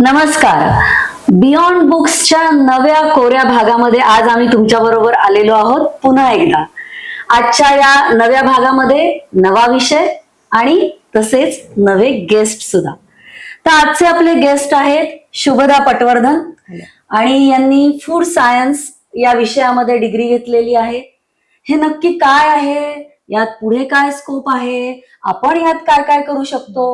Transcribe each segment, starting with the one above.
नमस्कार. बियॉन्ड बुक्सच्या नव्या कोऱ्या भागामध्ये आज आम्ही तुमच्या बरोबर आलेलो आहोत पुन्हा एकदा. आजच्या या नव्या भागामध्ये नवा विषय आणि तसेच नवे गेस्ट सुद्धा. तर आजचे आपले गेस्ट आहेत शुभदा पटवर्धन आणि यांनी फूड सायन्स या विषयामध्ये डिग्री घेतलेली आहे. हे नक्की काय आहे, यात पुढे काय स्कोप आहे, आपण यात काय काय करू शकतो,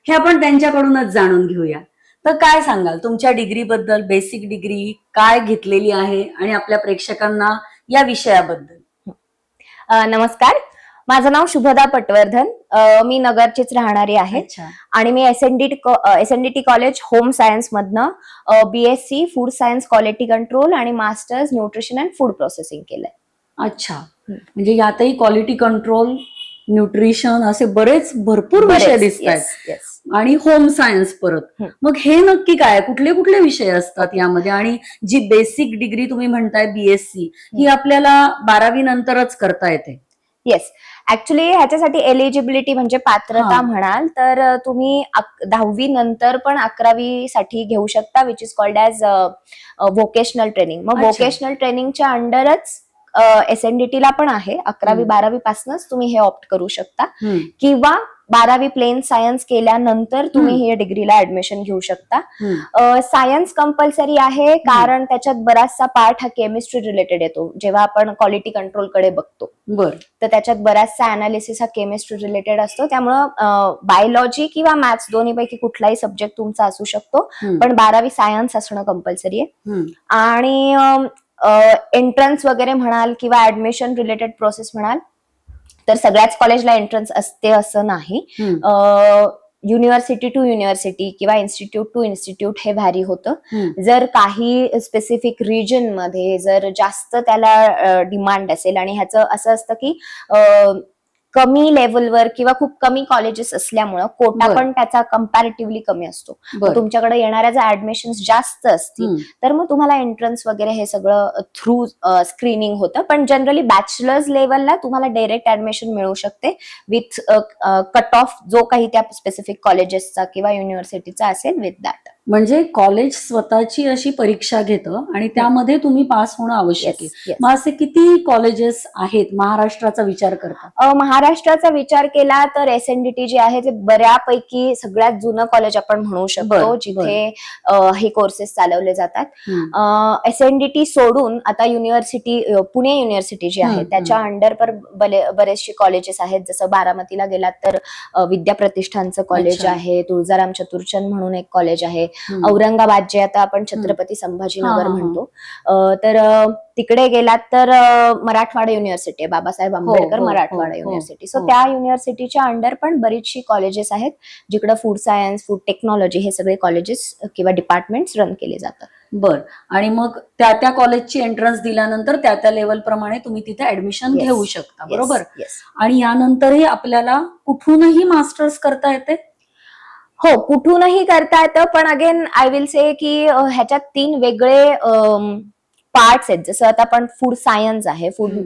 हे आपण त्यांच्याकडूनच जाणून घेऊया. तर काय सांगाल तुमच्या डिग्री बद्दल, बेसिक डिग्री काय घेतलेली आहे आणि आपल्या प्रेक्षकांना या विषयाबद्दल? नमस्कार, माझं नाव शुभदा पटवर्धन. मी नगरचीच राहणारी आहे आणि मी एसएनडीटी कॉलेज होम सायन्स मधनं BSc food science quality control आणि masters nutrition and food processing केलंय. अच्छा, म्हणजे यातही क्वालिटी कंट्रोल, न्यूट्रिशन असे भरपूर विषय दिसत आहेत आणि होम सायन्स परत. मग हे नक्की काय, कुठले कुठले विषय असतात यामध्ये? आणि जी बेसिक डिग्री तुम्ही म्हणताय बीएससी, ही आपल्याला 12वी नंतरच करता येते? येस, ऍक्च्युली ह्याच्यासाठी एलिजिबिलिटी म्हणजे पात्रता म्हणाल तर तुम्ही 10वी नंतर पण 11वी साठी घेऊ शकता, which is called as vocational training. मग व्होकेशनल ट्रेनिंगच्या अंडरच एसएनडीटी ला पण आहे. 11वी 12वी पासूनच तुम्ही हे ऑप्ट करू शकता किंवा 12वी प्लेन सायन्स केल्यानंतर तुम्ही हे डिग्रीला ऍडमिशन घेऊ शकता. सायन्स कंपल्सरी आहे कारण त्याच्यात बराचसा पार्ट हा केमिस्ट्री रिलेटेड येतो. जेव्हा आपण क्वालिटी कंट्रोल कडे बघतो तर त्याच्यात बराचसा अनालिसिस हा केमिस्ट्री रिलेटेड असतो. त्यामुळं बायोलॉजी किंवा मॅथ्स दोन्हीपैकी कुठलाही सब्जेक्ट तुमचा असू शकतो, पण 12वी सायन्स असणं कंपल्सरी आहे. आणि एंट्रन्स वगैरे म्हणाल किंवा ऍडमिशन रिलेटेड प्रोसेस म्हणाल तर सगळ्याच कॉलेजला एंट्रन्स असते असं नाही. युनिव्हर्सिटी टू युनिव्हर्सिटी किंवा इन्स्टिट्यूट टू इन्स्टिट्यूट हे व्हॅरी होतं. जर काही स्पेसिफिक रिजन मध्ये जर जास्त त्याला डिमांड असेल आणि ह्याचं असं असतं की कमी लेवलवर किंवा खूप कमी कॉलेजेस असल्यामुळं कोटा पण त्याचा कम्पॅरेटिव्हली कमी असतो. तुमच्याकडे येणाऱ्या जर ऍडमिशन जास्त असतील तर मग तुम्हाला एंट्रन्स वगैरे हे सगळं थ्रू स्क्रीनिंग होतं. पण जनरली बॅचलर्स लेवलला तुम्हाला डायरेक्ट ऍडमिशन मिळू शकते विथ कट ऑफ जो काही त्या स्पेसिफिक कॉलेजेसचा किंवा युनिव्हर्सिटीचा असेल विथ दॅट. म्हणजे कॉलेज स्वतःची अशी परीक्षा घेतं आणि त्यामध्ये तुम्ही पास होणं आवश्यक आहे. मग असे किती कॉलेजेस आहेत महाराष्ट्राचा विचार करता? महाराष्ट्राचा विचार केला तर एसएनडीटी जे आहे ते बऱ्यापैकी सगळ्यात जुनं कॉलेज आपण म्हणू शकतो जिथे हे कोर्सेस चालवले जातात. एसएनडीटी सोडून आता युनिव्हर्सिटी, पुणे युनिव्हर्सिटी जी आहे त्याच्या अंडर पर बरेचसे कॉलेजेस आहेत. जसं बारामतीला गेलात तर विद्या प्रतिष्ठानचं कॉलेज आहे, तुळजाराम चतुर्चंद म्हणून एक कॉलेज आहे. औरंगाबाद जे आता आपण छत्रपती संभाजीनगर म्हणतो तर तिकडे गेलात तर Marathwada university, Babasaheb Ambedkar Marathwada university. So त्या युनिव्हर्सिटीच्या अंडर पण बरीचशी कॉलेजेस आहेत जिकडे फूड सायन्स, फूड टेक्नॉलॉजी हे सगळे कॉलेजेस किंवा डिपार्टमेंट्स रन केले जातात. बर, आणि मग त्या कॉलेजची एंट्रन्स दिल्यानंतर त्या लेवल प्रमाणे तुम्ही तिथे ऍडमिशन घेऊ शकता, बरोबर? आणि यानंतरही आपल्याला कुठूनही मास्टर्स करता येते? हो, कुठूनही करता येतं, पण अगेन आय विल से की ह्याच्यात 3 वेगळे पार्ट्स आहेत. जसं आता आपण फूड सायन्स आहे, फूड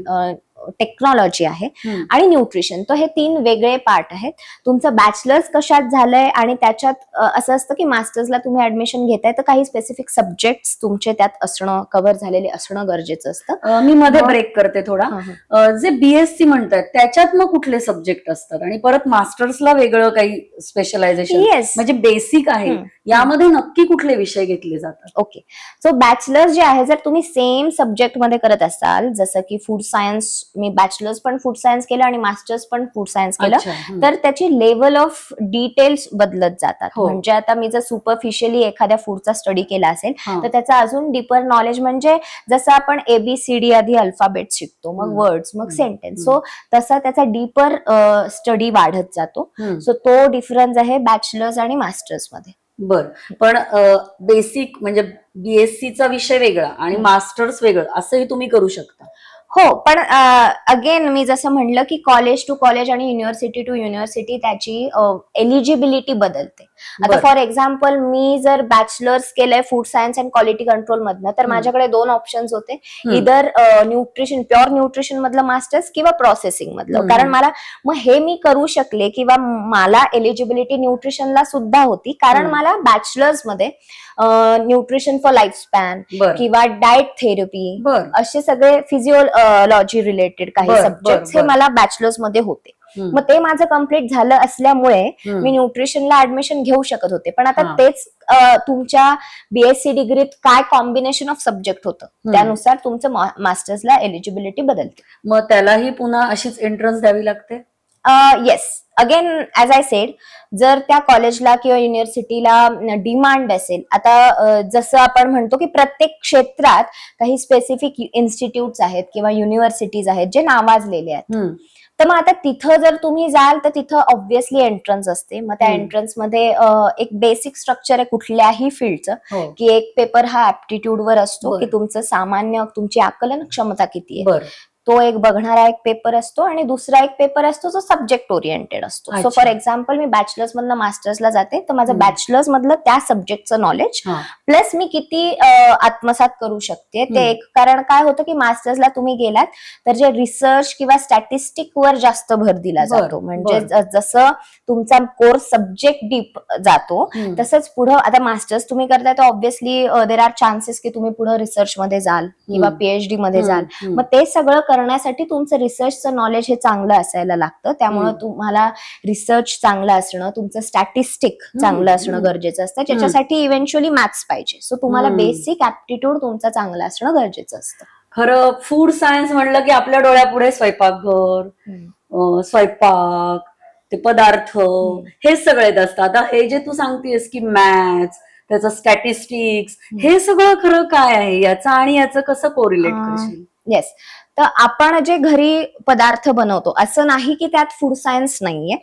टेक्नॉलॉजी आहे आणि न्यूट्रिशन, तर हे 3 वेगळे पार्ट आहेत. तुमचं बॅचलर्स कशात झालंय आणि त्याच्यात असं असतं की मास्टर्सला तुम्ही ऍडमिशन घेताय तर काही स्पेसिफिक सब्जेक्ट्स तुमचे त्यात असणं, कव्हर झालेले असणं गरजेचं असतं. मी मध्ये ब्रेक करते थोडा. जे बीएससी म्हणतात त्याच्यात मग कुठले सब्जेक्ट असतात आणि परत मास्टर्सला वेगळं काही स्पेशलायझेशन? म्हणजे बेसिक आहे, यामध्ये नक्की कुठले विषय घेतले जातात? ओके, सो बॅचलर्स जे आहे जर तुम्ही सेम सब्जेक्ट मध्ये करत असाल, जसं की फूड सायन्स, मी बॅचलर्स पण फूड सायन्स केलं आणि मास्टर्स पण फूड सायन्स केलं, तर त्याची लेवल ऑफ डिटेल्स बदलत जातात. म्हणजे आता मी जर सुपरफिशियली एखाद्या फूडचा स्टडी केला असेल तर त्याचा अजून डीपर नॉलेज, म्हणजे जसं आपण ABCD आधी अल्फाबेट शिकतो, मग वर्ड्स, मग सेंटेन्स, सो तसा त्याचा डीपर स्टडी वाढत जातो. सो तो डिफरन्स आहे बॅचलर्स आणि मास्टर्स मध्ये. बर, पण बेसिक म्हणजे बीएससीचा विषय वेगळा आणि मास्टर्स वेगळं असंही तुम्ही करू शकता? हो, पण अगेन मी जसं म्हणलं की कॉलेज टू कॉलेज आणि युनिव्हर्सिटी टू युनिव्हर्सिटी त्याची एलिजिबिलिटी बदलते. आता बरं. फॉर एक्झाम्पल मी जर बॅचलर्स केलंय food science and quality control मधनं, तर माझ्याकडे 2 ऑप्शन्स होते, इधर न्यूट्रिशन, प्युअर न्यूट्रिशन मधलं मास्टर्स किंवा प्रोसेसिंग मधलं. कारण मला मग हे मी करू शकले किंवा मला एलिजिबिलिटी न्यूट्रिशनला सुद्धा होती, कारण मला बॅचलर्स मध्ये न्यूट्रिशन फॉर लाईफ स्पॅन किंवा डाएट थेरपी असे सगळे फिजिओलॉजी रिलेटेड काही सब्जेक्ट हे मला बॅचलर्स मध्ये होते. मग ते माझं कम्प्लीट झालं असल्यामुळे मी न्यूट्रिशनला ऍडमिशन घेऊ शकत होते. पण आता तेच तुमच्या बीएससी डिग्रीत काय कॉम्बिनेशन ऑफ सब्जेक्ट होतं त्यानुसार तुमचं मास्टर्सला एलिजिबिलिटी बदलते. मग त्यालाही पुन्हा अशीच एंट्रन्स द्यावी लागते? Yes, again as I said, जर त्या कॉलेजला किंवा युनिव्हर्सिटीला डिमांड असेल, आता जसं आपण म्हणतो की प्रत्येक क्षेत्रात काही स्पेसिफिक इन्स्टिट्यूट्स आहेत किंवा युनिव्हर्सिटीज आहेत जे नावाजलेले आहेत, तर मग आता तिथं जर तुम्ही जाल तर तिथं ऑब्व्हियसली एंट्रन्स असते. मग त्या एंट्रन्स मध्ये एक बेसिक स्ट्रक्चर आहे कुठल्याही फील्डचं, की एक पेपर हा ऍप्टिट्यूड वर असतो, की तुमचं सामान्य तुमची आकलन क्षमता किती आहे, तो एक बघणारा एक पेपर असतो, आणि दुसरा एक पेपर असतो जो सब्जेक्ट ओरिएंटेड असतो. So for example me bachelors मधनं मास्टर्सला जाते, तर माझं बॅचलर्स मधलं त्या सब्जेक्टचं नॉलेज प्लस मी किती आत्मसात करू शकते ते एक. कारण काय होतं की मास्टर्सला तुम्ही गेलात तर जे रिसर्च किंवा स्टॅटिस्टिक वर जास्त भर दिला जातो, म्हणजे जसं तुमचा कोर्स सब्जेक्ट डीप जातो तसंच पुढं आता मास्टर्स तुम्ही करताय तर ऑब्व्हियसली देर आर चान्सेस की तुम्ही पुढे रिसर्च मध्ये जाल किंवा पीएचडी मध्ये जाल. मग ते सगळं करण्यासाठी तुमचं रिसर्चचं नॉलेज हे चांगलं असायला लागतं. त्यामुळे तुम्हाला रिसर्च चांगलं असणं, तुमचं स्टॅटिस्टिक चांगलं असणं गरजेचं असतं, ज्याच्यासाठी इव्हेंच्युअली मॅथ्स पाहिजे. सो तुम्हाला बेसिक ऍप्टिट्यूड तुमचा चांगला असणं गरजेचं असतं. खरं फूड सायन्स म्हणलं की आपल्या डोळ्यापुढे स्वयंपाकघर, स्वयंपाक, ते पदार्थ हे सगळेच असतात. आता हे जे तू सांगतेस की मॅथ्स, त्याचं स्टॅटिस्टिक्स, हे सगळं खरं काय आहे याचं आणि याचं कसं कोरिलेट करशील? येस, तर आपण जे घरी पदार्थ बनवतो असं नाही की त्यात फूड सायन्स नाहीये,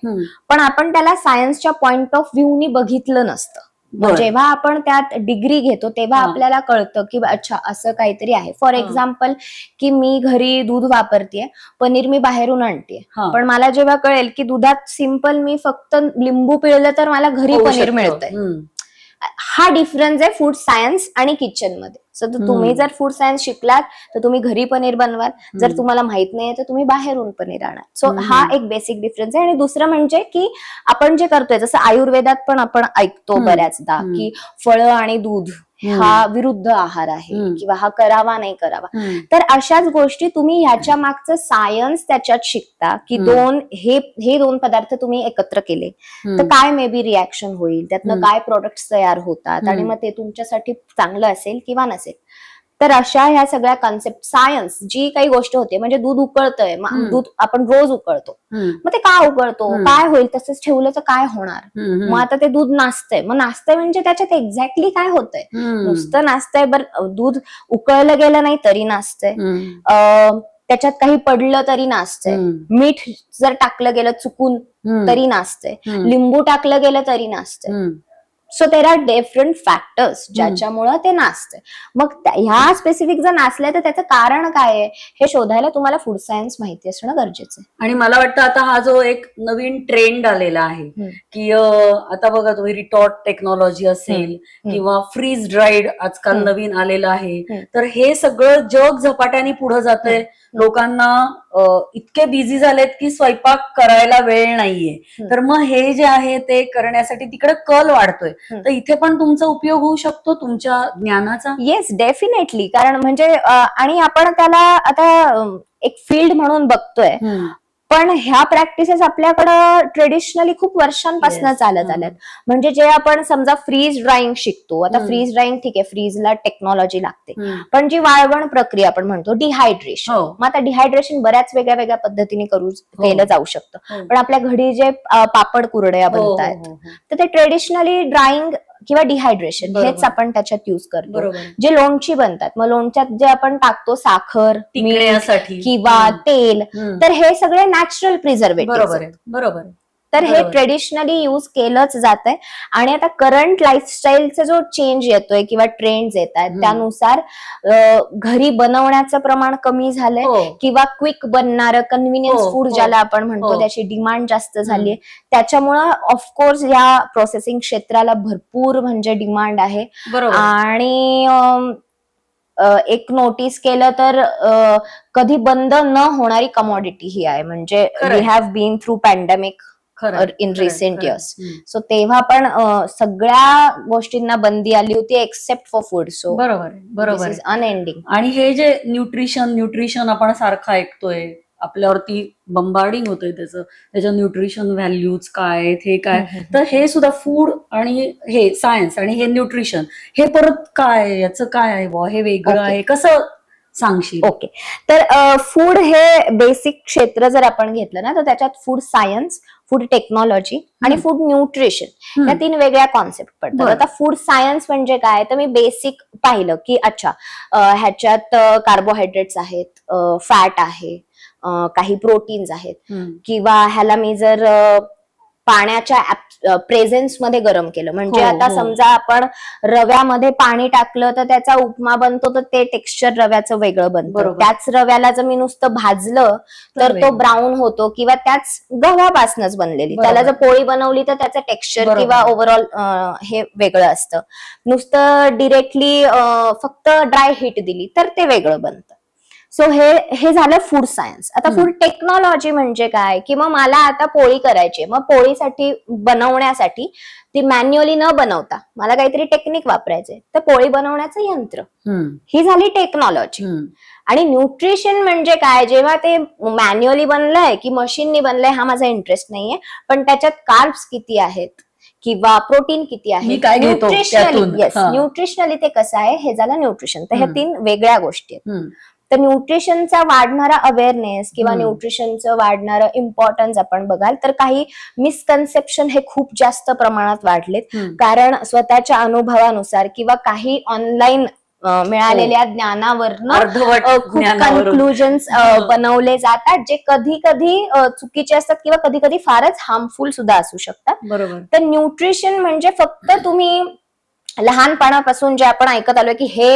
पण आपण त्याला सायन्सच्या पॉइंट ऑफ व्ह्यूनी बघितलं नसतं. जेव्हा आपण त्यात डिग्री घेतो तेव्हा आपल्याला कळतं की अच्छा असं काहीतरी आहे. फॉर एक्झाम्पल की मी घरी दूध वापरतेय, पनीर मी बाहेरून आणते, पण मला जेव्हा कळेल की दुधात सिंपल मी फक्त लिंबू पिळलं तर मला घरी पनीर मिळतंय, हा डिफरन्स आहे फूड सायन्स आणि किचन मध्ये. सो तुम्ही जर फूड सायन्स शिकलात तर तुम्ही घरी पनीर बनवाल, जर तुम्हाला माहित नाही तर तुम्ही बाहेरून पनीर आणा. सो हा एक बेसिक डिफरन्स आहे. आणि दुसरं म्हणजे की आपण जे करतोय, जसं आयुर्वेदात पण आपण ऐकतो बऱ्याचदा की फळं आणि दूध हा विरुद्ध आहार आहे किंवा हा करावा नाही करावा, तर अशाच गोष्टी तुम्ही ह्याच्या मागचं सायन्स त्याच्यात शिकता की हे दोन पदार्थ तुम्ही एकत्र केले तर काय मे बी रिॲक्शन होईल, त्यातनं काय प्रोडक्ट्स तयार होतात आणि मग ते तुमच्यासाठी चांगलं असेल किंवा नसेल. तर अशा ह्या सगळ्या कॉन्सेप्ट सायन्स जी काही गोष्ट होते, म्हणजे दूध उकळतंय, दूध आपण रोज उकळतो, मग ते का उकळतो, काय होईल, तसंच ठेवलं तर काय होणार, मग आता ते दूध नाचतंय, मग नाचतंय म्हणजे त्याच्यात एक्झॅक्टली काय होतंय, नुसतं नाचतंय बरं, दूध उकळलं गेलं नाही तरी नाचतंय, त्याच्यात काही पडलं तरी नाचतंय, मीठ जर टाकलं गेलं चुकून तरी नाचतंय, लिंबू टाकलं गेलं तरी नाचतंय. So there are different factors ज्याच्यामुळं ते नाचतंय. मग ह्या स्पेसिफिक जर नाचलंय तर त्याचं कारण काय आहे हे शोधायला तुम्हाला फूड सायन्स माहिती असणं गरजेचं आहे. आणि मला वाटतं आता हा जो एक नवीन ट्रेंड आलेला आहे की आता बघा तुम्ही रिटॉर्ट टेक्नॉलॉजी असेल किंवा फ्रीज ड्राईड आजकाल नवीन आलेलं आहे, तर हे सगळं जग झपाट्याने पुढे जातंय. लोकांना इतके बिझी झालेत की स्वयंपाक करायला वेळ नाहीये, तर मग हे जे आहे ते करण्यासाठी तिकडे कल वाढतोय. तर इथे पण तुमचा उपयोग होऊ शकतो तुमच्या ज्ञानाचा? Yes, definitely. कारण म्हणजे आणि आपण त्याला आता एक फील्ड म्हणून बघतोय, पण ह्या प्रॅक्टिसेस आपल्याकडं ट्रेडिशनली खूप वर्षांपासून चालत आल्यात. म्हणजे जे आपण समजा फ्रीज ड्राईंग शिकतो, आता फ्रीज ड्राईंग ठीक आहे, फ्रीजला टेक्नॉलॉजी लागते, पण जी वाळवण प्रक्रिया आपण म्हणतो डिहायड्रेशन, मग आता डिहायड्रेशन बऱ्याच वेगळ्या वेगळ्या पद्धतीने केलं जाऊ शकतं. पण आपल्या घरी जे पापड कुरड्या बनतात तर ते ट्रेडिशनली ड्राईंग किंवा डिहायड्रेशन हेच आपण त्याच्यात युज करतो. जे लोणची बनतात, मग लोणच्यात जे आपण टाकतो साखर, मीठ किंवा तेल, तर हे सगळे नॅचरल प्रिझर्वेटिव्ह. बरोबर. तर हे बरोबर. ट्रेडिशनली युज केलंच जात आहे. आणि आता करंट लाईफस्टाईलचा जो चेंज येतोय किंवा ट्रेंड्स येत आहेत हम्म. त्यानुसार घरी बनवण्याचं प्रमाण कमी झालंय हो. किंवा क्विक बनणारं कन्व्हिनियन्स हो, फूड हो, ज्याला आपण म्हणतो हो. त्याची डिमांड जास्त झालीय. त्याच्यामुळं ऑफकोर्स या प्रोसेसिंग क्षेत्राला भरपूर म्हणजे डिमांड आहे. बरोबर. आणि एक नोटीस केलं तर कधी बंद न होणारी कमॉडिटी ही आहे. म्हणजे खरंय. We have been through pandemic खरंय, इन खरंय, रिसेंट खरंय. इयर्स. हम्म. सो तेव्हा पण सगळ्या गोष्टींना बंदी आली होती एक्सेप्ट फॉर फूड. सो बरोबर आहे, बरोबर दिस इज आहे. अनएंडिंग. आणि हे जे न्यूट्रिशन आपण सारखं ऐकतोय, आपल्यावरती बंबार्डिंग होतंय त्याच्या न्यूट्रिशन व्हॅल्यूज काय आहेत, हे काय, तर हे सुद्धा फूड आणि हे सायन्स आणि हे न्यूट्रिशन हे परत काय, याचं काय आहे बुवा, हे वेगळं Okay. आहे, कसं सांगशील? ओके. तर फूड हे बेसिक क्षेत्र जर आपण घेतलं ना तर त्याच्यात फूड सायन्स, फूड टेक्नॉलॉजी आणि फूड न्यूट्रिशन या 3 वेगळ्या कॉन्सेप्ट पडतात. बरं. आता फूड सायन्स म्हणजे काय, तर मी बेसिक पाहिलं की अच्छा ह्याच्यात कार्बोहायड्रेट्स आहेत, फॅट आहे, काही प्रोटीन्स आहेत, किंवा ह्याला मी जर पाण्याच्या प्रेझेन्स मध्ये गरम केलं म्हणजे हो, आता हो. समजा आपण रव्यामध्ये पाणी टाकलं तर त्याचा उपमा बनतो, तर ते टेक्स्चर रव्याचं वेगळं बनतं. बरोबर. त्याच रव्याला जर मी नुसतं भाजलं तर तो वेगळं. ब्राऊन होतो, किंवा त्याच गव्हापासूनच बनलेली बरोबर. त्याला जर पोळी बनवली तर त्याचं टेक्स्चर बरोबर. किंवा ओव्हरऑल हे वेगळं असतं. नुसतं डिरेक्टली फक्त ड्राय हीट दिली तर ते वेगळं बनतं. सो हे झालं फूड सायन्स. आता फूड टेक्नॉलॉजी म्हणजे काय, की मग मला आता पोळी करायची, मग पोळीसाठी बनवण्यासाठी ती मॅन्युअली न बनवता मला काहीतरी टेक्निक वापरायचे, तर पोळी बनवण्याचं यंत्र, ही झाली टेक्नॉलॉजी. आणि न्यूट्रिशन म्हणजे काय, जेव्हा ते मॅन्युअली बनलंय की मशीननी बनलंय हा माझा इंटरेस्ट नाहीये, पण त्याच्यात कार्ब्स किती आहेत किंवा प्रोटीन किती आहे, मी काय घेतो त्यातून. येस, हा. न्यूट्रिशनली ते कसं आहे हे झालं न्यूट्रिशन. तर ह्या 3 वेगळ्या गोष्टी आहेत. तर न्यूट्रिशनचा वाढणारा अवेअरनेस किंवा न्यूट्रिशनचं वाढणारं इम्पॉर्टन्स आपण बघाल तर काही मिसकन्सेप्शन हे खूप जास्त प्रमाणात वाढलेत. कारण स्वतःच्या अनुभवानुसार किंवा काही ऑनलाईन मिळालेल्या ज्ञानावरनं अर्धवट खूप ज्ञानावरून. कन्क्लुजन्स बनवले जातात, जे कधी कधी चुकीचे असतात किंवा कधी कधी फारच हार्मफुल सुद्धा असू शकतात. बरोबर. तर न्यूट्रिशन म्हणजे फक्त तुम्ही लहानपणापासून जे आपण ऐकत आलोय की हे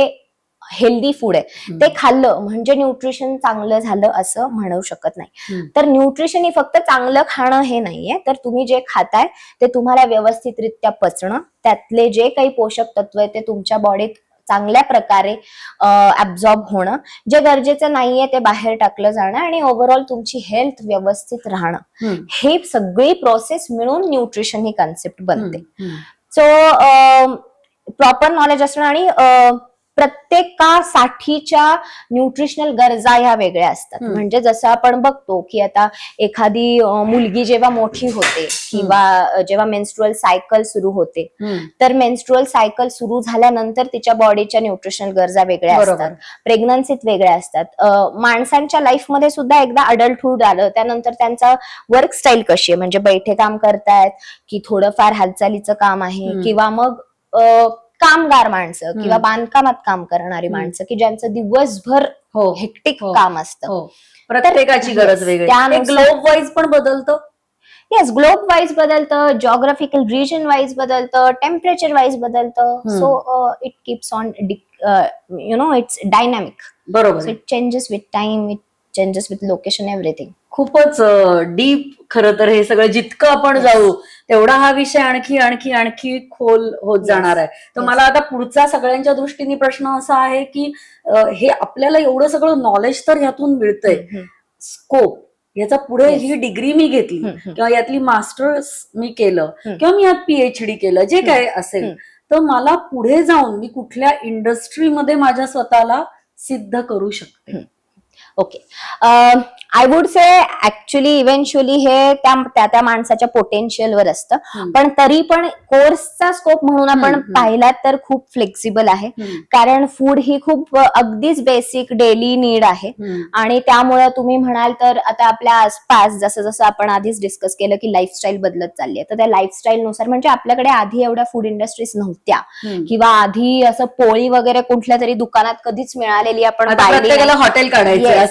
हेल्दी फूड आहे ते खाल्लं म्हणजे न्यूट्रिशन चांगलं झालं असं म्हणू शकत नाही. तर न्यूट्रिशन ही फक्त चांगलं खाणं हे नाहीये, तर तुम्ही जे खाताय ते तुम्हाला व्यवस्थितरित्या पचणं, त्यातले जे काही पोषक तत्व आहे ते तुमच्या बॉडीत चांगल्या प्रकारे ऍब्झॉर्ब होणं, जे गरजेचं नाहीये ते बाहेर टाकलं जाणं, आणि ओव्हरऑल तुमची हेल्थ व्यवस्थित राहणं, हे सगळी प्रोसेस मिळून न्यूट्रिशन ही कन्सेप्ट बनते. सो प्रॉपर नॉलेज असणं आणि प्रत्येकासाठीच्या न्यूट्रिशनल गरजा ह्या वेगळ्या असतात. म्हणजे जसं आपण बघतो की आता एखादी मुलगी जेव्हा मोठी होते किंवा जेव्हा मेन्स्ट्रुअल सायकल सुरू होते, तर मेन्स्ट्रुअल सायकल सुरू झाल्यानंतर तिच्या बॉडीच्या न्यूट्रिशनल गरजा वेगळ्या असतात, प्रेग्नन्सीत वेगळ्या असतात. माणसांच्या लाईफमध्ये सुद्धा एकदा अडल्टहुड आलं त्यानंतर त्यांचा वर्क स्टाईल कशी आहे, म्हणजे बैठे काम करतायत की थोडंफार हालचालीचं काम आहे, किंवा मग कामगार माणसं किंवा बांधकामात काम करणारी माणसं की ज्यांचं दिवसभर हेक्टिक काम असतं. प्रत्येकाची गरज वेगळी. ग्लोब वाईज पण बदलतं. येस, ग्लोब वाईज बदलतं, जॉग्राफिकल रिजन वाईज बदलतं, टेम्परेचर वाईज बदलतं. So it keeps on its dynamic. बरोबर. It changes with time, it changes with location, everything. खूपच डीप खरं तर हे सगळं. जितकं आपण जाऊ तेवढा हा विषय आणखी आणखी आणखी खोल होत जाणार आहे. तर मला आता पुढचा सगळ्यांच्या दृष्टीने प्रश्न असा आहे की हे आपल्याला एवढं सगळं नॉलेज तर ह्यातून मिळतंय, स्कोप याचा पुढे ही डिग्री मी घेतली किंवा यातली मास्टर्स मी केलं किंवा मी यात PhD केलं, जे काय असेल, तर मला पुढे जाऊन मी कुठल्या इंडस्ट्रीमध्ये माझ्या स्वतःला सिद्ध करू शकते. Okay, I would say actually eventually हे त्या माणसाच्या पोटेन्शियलवर असतं, पण तरी पण कोर्सचा स्कोप म्हणून आपण पाहिलात तर खूप फ्लेक्सिबल आहे. कारण फूड ही खूप अगदीच बेसिक डेली नीड आहे, आणि त्यामुळे तुम्ही म्हणाल तर आता आपल्या आसपास जसं जसं आपण आधीच डिस्कस केलं की लाईफस्टाईल बदलत चालली आहे, तर त्या लाईफस्टाईल नुसार म्हणजे आपल्याकडे आधी एवढ्या फूड इंडस्ट्रीज नव्हत्या, किंवा आधी असं पोळी वगैरे कुठल्या तरी दुकानात कधीच मिळालेली आपण हॉटेल काढायचं,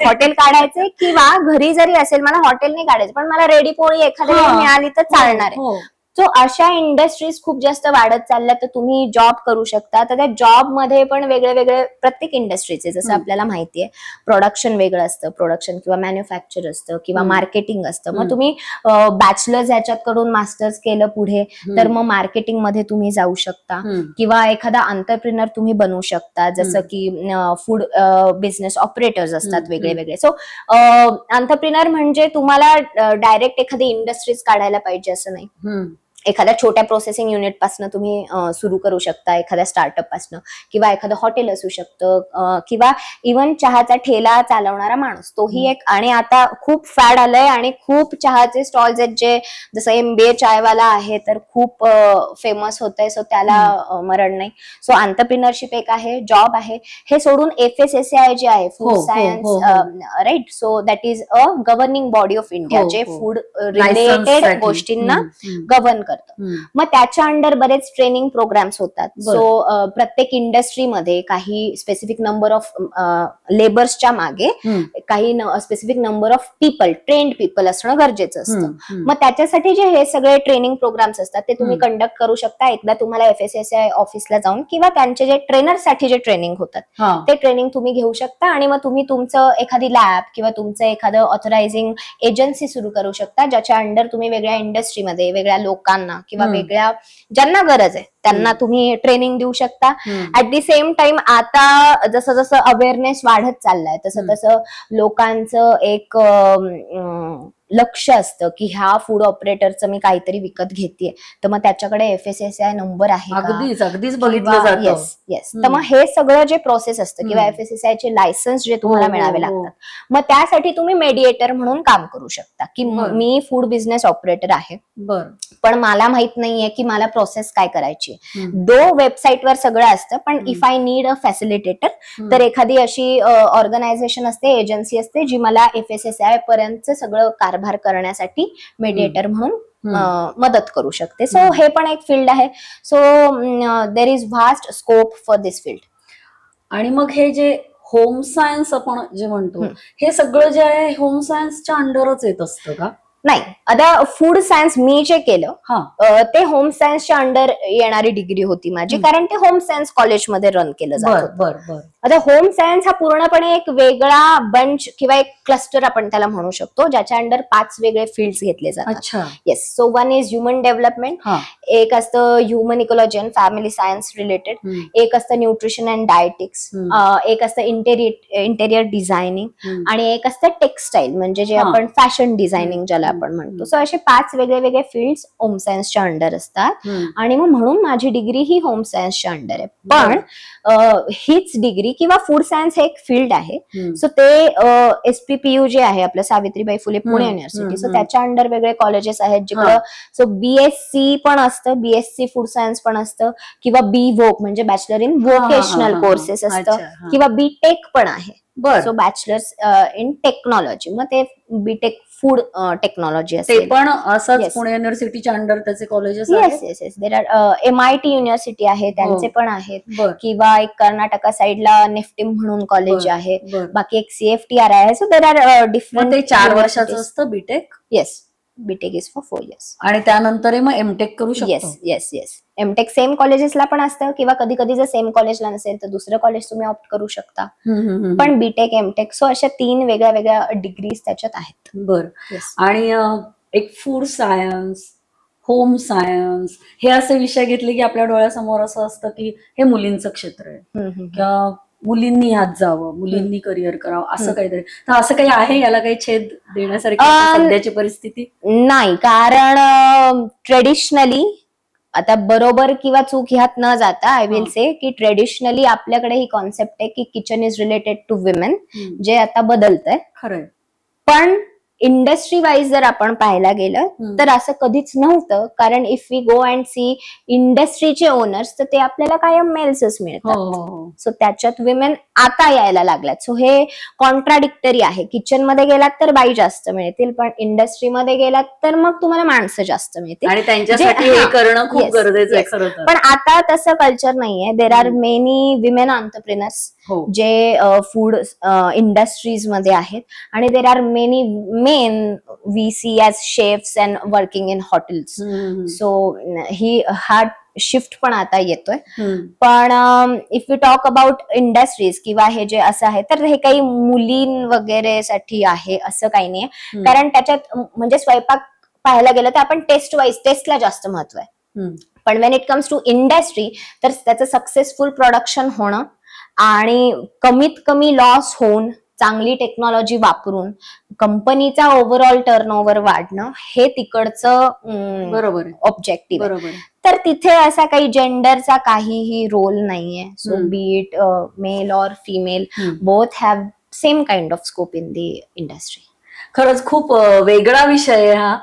हॉटेल काढायचं काढायचे किंवा घरी जरी असेल मला हॉटेल नाही काढायचं पण मला रेडी पोळी एखाद्या वेळी मिळाली तर चालणार आहे. हो. सो अशा इंडस्ट्रीज खूप जास्त वाढत चालल्या तर तुम्ही जॉब करू शकता. तर त्या जॉब मध्ये पण वेगळे वेगळे प्रत्येक इंडस्ट्रीचे जसं आपल्याला माहितीये प्रोडक्शन वेगळं असतं, प्रोडक्शन किंवा मॅन्युफॅक्चर असतं किंवा मार्केटिंग असतं. मग तुम्ही बॅचलर्स ह्याच्यात करून मास्टर्स केलं पुढे तर मग मार्केटिंग मध्ये तुम्ही जाऊ शकता किंवा एखादा अंतरप्रिनर तुम्ही बनू शकता जसं की फूड बिझनेस ऑपरेटर्स असतात वेगळे वेगळे. सो अंतरप्रिनर म्हणजे तुम्हाला डायरेक्ट एखादी इंडस्ट्रीज काढायला पाहिजे असं नाही. एखाद्या छोट्या प्रोसेसिंग युनिट पासून तुम्ही सुरू करू शकता, एखाद्या स्टार्टअप पासून किंवा एखादं हॉटेल असू शकतं किंवा इव्हन चहाचा ठेला चालवणारा माणूस तोही एक. आणि आता खूप फॅड आलंय आणि खूप चहाचे स्टॉल्स आहेत जे जसं MBA चायवाला आहे तर खूप फेमस होत आहे. सो त्याला मरण नाही. सो अंतरप्रिनरशिप एक आहे, जॉब आहे. हे सोडून FSSAI जे आहे food science right. So that is a governing body of India जे फूड रिलेटेड गोष्टींना गव्हर्न करतं. मग त्याच्या अंडर बरेच ट्रेनिंग प्रोग्राम्स होतात. सो प्रत्येक इंडस्ट्रीमध्ये काही स्पेसिफिक नंबर ऑफ लेबर्सच्या मागे काही specific number of people, trained people असणं गरजेचं असतं. मग त्याच्यासाठी जे हे सगळे ट्रेनिंग प्रोग्राम्स असतात ते तुम्ही कंडक्ट करू शकता एकदा तुम्हाला FSSAI ऑफिसला जाऊन किंवा त्यांचे जे ट्रेनरसाठी जे ट्रेनिंग होतात ते ट्रेनिंग तुम्ही घेऊ शकता. आणि मग तुम्ही तुमचं एखादी लॅब किंवा तुमचं एखादं ऑथरायझिंग एजन्सी सुरू करू शकता ज्याच्या अंडर तुम्ही वेगळ्या इंडस्ट्रीमध्ये वेगळ्या लोकांना किंवा वेगळ्या ज्यांना गरज आहे त्यांना तुम्ही ट्रेनिंग देऊ शकता. ऍट दी सेम टाइम आता जसं जसं अवेअरनेस वाढत चाललाय तसं तसं लोकांचं एक लक्ष असतं की ह्या फूड ऑपरेटरचं मी काहीतरी विकत घेतेय तर मग त्याच्याकडे FSSAI नंबर आहे अगदीच अगदीच बघितलं जातं. येस. तर मग हे सगळं जे प्रोसेस असतं किंवा FSSAI चे लायसन्स जे तुम्हाला मिळावे लागतात मग त्यासाठी तुम्ही मेडिएटर म्हणून काम करू शकता की मी फूड बिझनेस ऑपरेटर आहे पण मला माहित नाहीये की मला प्रोसेस काय करायची. वेबसाईटवर सगळं असतं पण if I need a facilitator तर एखादी अशी ऑर्गनायझेशन असते, एजन्सी असते जी मला FSSAI पर्यंत सगळं कारभार करण्यासाठी मेडिएटर म्हणून मदत करू शकते. सो हे पण एक फील्ड आहे. So there is vast scope for this field. आणि मग हे जे होम सायन्स आपण जे म्हणतो हे सगळं जे आहे होम सायन्सच्या अंडरच येत असतं का? नाही. आता फूड सायन्स मी जे केलं ते होम सायन्सच्या अंडर येणारी डिग्री होती माझी कारण ते होम सायन्स कॉलेजमध्ये रन केलं जातं. आता होम सायन्स हा पूर्णपणे एक वेगळा बंच किंवा एक क्लस्टर आपण त्याला म्हणू शकतो ज्याच्या अंडर 5 वेगळे फील्ड्स घेतले जातात. Yes. So one is human development, एक असतं human ecology and family science related, एक असतं न्यूट्रिशन अँड डायटिक्स, एक असतं इंटेरियर डिझायनिंग आणि एक असतं टेक्सटाईल म्हणजे जे आपण फॅशन डिझायनिंग ज्याला आपण म्हणतो. सो असे 5 वेगळे फील्ड्स होम सायन्सच्या अंडर असतात आणि मग म्हणून माझी डिग्री ही होम सायन्सच्या अंडर आहे. पण हीच डिग्री किंवा फूड सायन्स हे एक फील्ड आहे. सो ते SPPU जे आहे आपलं सावित्रीबाई फुले पुणे युनिव्हर्सिटी सो त्याच्या अंडर वेगळे कॉलेजेस आहेत जिकडं सो BSc पण असतं, BSc फूड सायन्स पण असतं किंवा BVOC म्हणजे बॅचलर इन व्होकेशनल कोर्सेस असतं किंवा BTech पण आहे. सो बॅचलर्स इन टेक्नॉलॉजी मग ते BTech फूड टेक्नॉलॉजी असते. ते पण असंच पुणे युनिव्हर्सिटीच्या अंडर त्याचे कॉलेजेस आहेत. Yes. There are MIT university आहे त्यांचे पण आहेत किंवा एक कर्नाटका साइडला नेफ्टिम म्हणून कॉलेज आहे, बाकी एक CFTR आहे. So there are different. ते 4 वर्षाचं असतं BTech. Yes. BTech is for 4 years. आणि त्यानंतर मग MTech करू शकतो. येस. MTech सेम कॉलेजेसला पण असतं किंवा कधी कधी जर सेम कॉलेजला नसेल तर दुसरं कॉलेज तुम्ही ऑप्ट करू शकता. पण BTech MTech सो अशा 3 वेगळ्या डिग्रीज त्याच्यात आहेत. बरं. आणि एक फूड सायन्स, होम सायन्स हे असे विषय घेतले की आपल्या डोळ्यासमोर असं असतं की हे मुलींचं क्षेत्र आहे किंवा मुलींनी ह्यात जावं, मुलींनी करिअर करावं असं काहीतरी. तर असं काही आहे याला काही छेद देण्यासारखी सध्याची परिस्थिती? नाही. कारण ट्रेडिशनली आता बरोबर किंवा चूक ह्यात न जाता आय विल से की ट्रेडिशनली आपल्याकडे ही कॉन्सेप्ट आहे की kitchen is related to women जे आता बदलतंय. खरंय. पण इंडस्ट्री वाईज जर आपण पाहायला गेलं तर असं कधीच नव्हतं, कारण if we go and see इंडस्ट्रीचे ओनर्स तर ते आपल्याला कायम मेल्सच मिळतात. सो त्याच्यात विमेन आता यायला लागल्यात. सो हे कॉन्ट्राडिक्टरी आहे. किचन मध्ये गेलात तर बाई जास्त मिळतील, पण इंडस्ट्रीमध्ये गेलात तर मग तुम्हाला माणसं जास्त मिळतील आणि त्यांच्यासाठी हे करणं खूप गरजेचं आहे खरं तर. पण आता तसं कल्चर नाहीये. There are many women entrepreneurs जे फूड इंडस्ट्रीज मध्ये आहेत, आणि there are many men we see as chefs and working in hotels. So हा शिफ्ट पण आता येतोय. पण if you talk about industries किंवा हे जे असं आहे, तर हे काही मुलीं वगैरे साठी आहे असं काही नाहीये. कारण त्याच्यात म्हणजे स्वयंपाक पाहायला गेलं तर आपण टेस्टला जास्त महत्व आहे. पण when it comes to industry तर त्याचं सक्सेसफुल प्रोडक्शन होणं आणि कमीत कमी लॉस होऊन चांगली टेक्नॉलॉजी वापरून कंपनीचा ओव्हरऑल टर्नओव्हर वाढणं हे तिकडचं बरोबर ऑब्जेक्टिव्ह आहे. तर तिथे असा काही जेंडरचा काहीही रोल नाहीये. So be it male or female, both have same kind of scope in the industry. खरंच खूप वेगळा विषय आहे हा.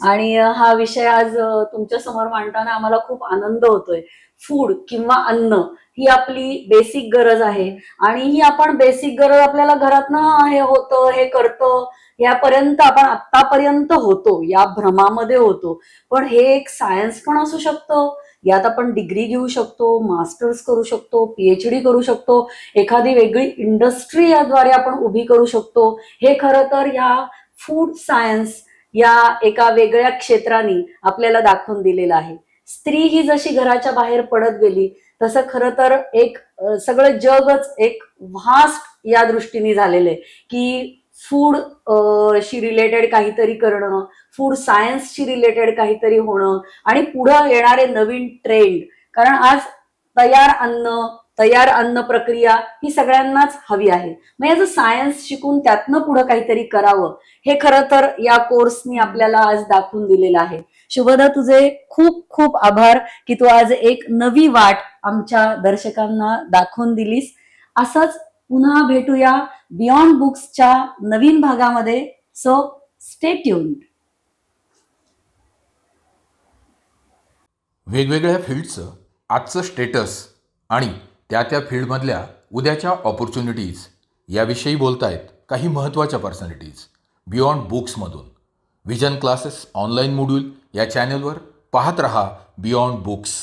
आणि हा विषय आज तुमच्या समोर मांडताना आम्हाला खूप आनंद होतोय. फूड किंवा अन्न ही आपली बेसिक गरज आहे, आणि ही आपण बेसिक गरज आपल्याला घरातनं हे होतं हे करतं यापर्यंत आपण आतापर्यंत होतो, या भ्रमामध्ये होतो. पण हे एक सायन्स पण असू शकतं. यात आपण डिग्री घेऊ शकतो, मास्टर्स करू शकतो, PhD करू शकतो, एखादी वेगळी इंडस्ट्री याद्वारे आपण उभी करू शकतो. हे खरं तर या फूड सायन्स या एका वेगळ्या क्षेत्राने आपल्याला दाखवून दिलेलं आहे. स्त्री ही जशी घराच्या बाहेर पडत गेली तसं खरं तर एक सगळं जगच एक व्हास्ट या दृष्टीने झालेलं आहे की फूड शी रिलेटेड काहीतरी करणं, फूड सायन्सशी रिलेटेड काहीतरी होणं, आणि पुढं येणारे नवीन ट्रेंड. कारण आज तयार अन्न प्रक्रिया ही सगळ्यांनाच हवी आहे. मग याचं सायन्स शिकून त्यातनं पुढं काहीतरी करावं हे खरं तर या कोर्सनी आपल्याला आज दाखवून दिलेलं आहे. शुभदा, तुझे खूप खूप आभार की तू आज एक नवी वाट आमच्या दर्शकांना दाखवून दिलीस. असंच पुन्हा भेटूया बियॉन्ड बुक्सच्या नवीन भागामध्ये. So stay tuned. वेगवेगळ्या फील्डचं आजचं स्टेटस आणि त्या फील्डमधल्या उद्याच्या ऑपॉर्च्युनिटीज याविषयी बोलतायत काही महत्त्वाच्या पर्सनॅलिटीज बियॉन्ड बुक्समधून. व्हिजन क्लासेस ऑनलाईन मॉड्यूल या चॅनलवर पाहत रहा बियॉन्ड बुक्स.